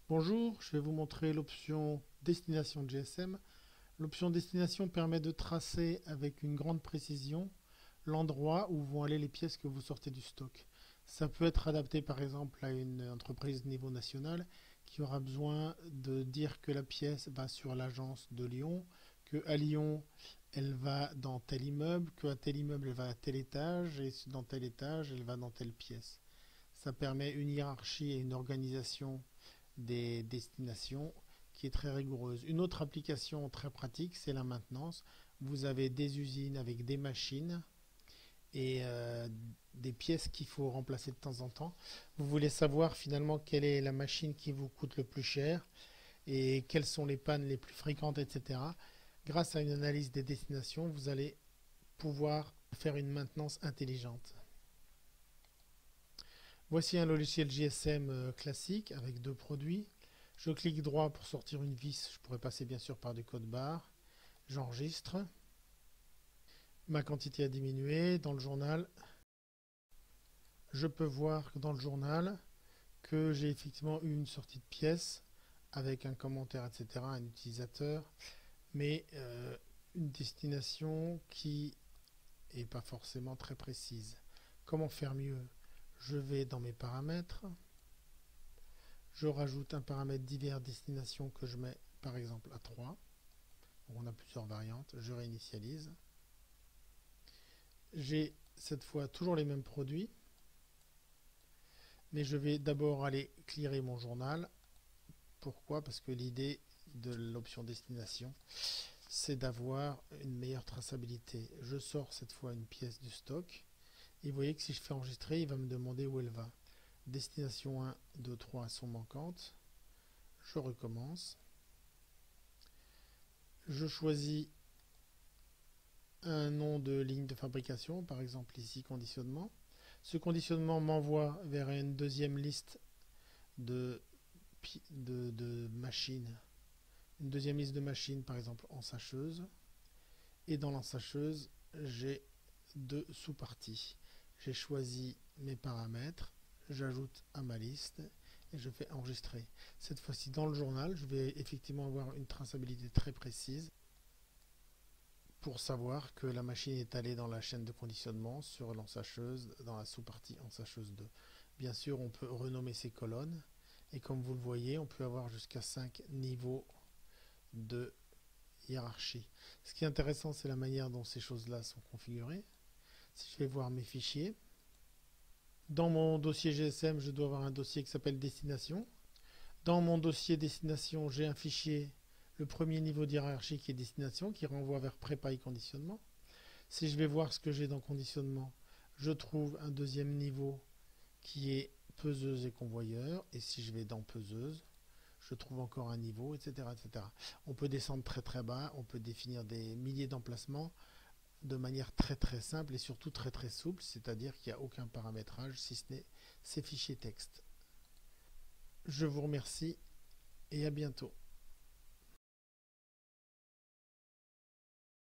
Bonjour, je vais vous montrer l'option destination GSM. L'option destination permet de tracer avec une grande précision l'endroit où vont aller les pièces que vous sortez du stock. Ça peut être adapté par exemple à une entreprise de niveau national qui aura besoin de dire que la pièce va sur l'agence de Lyon, qu'à Lyon elle va dans tel immeuble, qu'à tel immeuble elle va à tel étage et dans tel étage elle va dans telle pièce. Ça permet une hiérarchie et une organisation des destinations qui est très rigoureuse. Une autre application très pratique, c'est la maintenance. Vous avez des usines avec des machines et des pièces qu'il faut remplacer de temps en temps. Vous voulez savoir finalement quelle est la machine qui vous coûte le plus cher et quelles sont les pannes les plus fréquentes, etc. Grâce à une analyse des destinations, vous allez pouvoir faire une maintenance intelligente. Voici un logiciel GSM classique avec deux produits. Je clique droit pour sortir une vis. Je pourrais passer bien sûr par du code barre. J'enregistre. Ma quantité a diminué. Dans le journal, je peux voir dans le journal que j'ai effectivement eu une sortie de pièce avec un commentaire, etc., un utilisateur, mais une destination qui n'est pas forcément très précise. Comment faire mieux? Je vais dans mes paramètres. Je rajoute un paramètre divers destination que je mets par exemple à 3. On a plusieurs variantes. Je réinitialise. J'ai cette fois toujours les mêmes produits, mais je vais d'abord aller clearer mon journal. Pourquoi? Parce que l'idée de l'option destination, c'est d'avoir une meilleure traçabilité. Je sors cette fois une pièce du stock et vous voyez que si je fais enregistrer, il va me demander où elle va. Destination 1, 2, 3 sont manquantes. Je recommence. Je choisis un nom de ligne de fabrication, par exemple ici conditionnement. Ce conditionnement m'envoie vers une deuxième liste de, machines. Une deuxième liste de machines, par exemple ensacheuse. Et dans l'ensacheuse, j'ai deux sous-parties. J'ai choisi mes paramètres, j'ajoute à ma liste et je fais enregistrer. Cette fois-ci dans le journal, je vais effectivement avoir une traçabilité très précise pour savoir que la machine est allée dans la chaîne de conditionnement sur l'ensacheuse dans la sous-partie ensacheuse 2. Bien sûr, on peut renommer ces colonnes et comme vous le voyez, on peut avoir jusqu'à 5 niveaux de hiérarchie. Ce qui est intéressant, c'est la manière dont ces choses-là sont configurées. Si je vais voir mes fichiers, dans mon dossier GSM, je dois avoir un dossier qui s'appelle destination. Dans mon dossier destination, j'ai un fichier, le premier niveau de hiérarchie qui est destination, qui renvoie vers prépa et conditionnement. Si je vais voir ce que j'ai dans conditionnement, je trouve un deuxième niveau qui est peseuse et convoyeur. Et si je vais dans peseuse, je trouve encore un niveau, etc., etc. On peut descendre très très bas, on peut définir des milliers d'emplacements de manière très très simple et surtout très très souple, c'est-à-dire qu'il n'y a aucun paramétrage si ce n'est ces fichiers texte. Je vous remercie et à bientôt.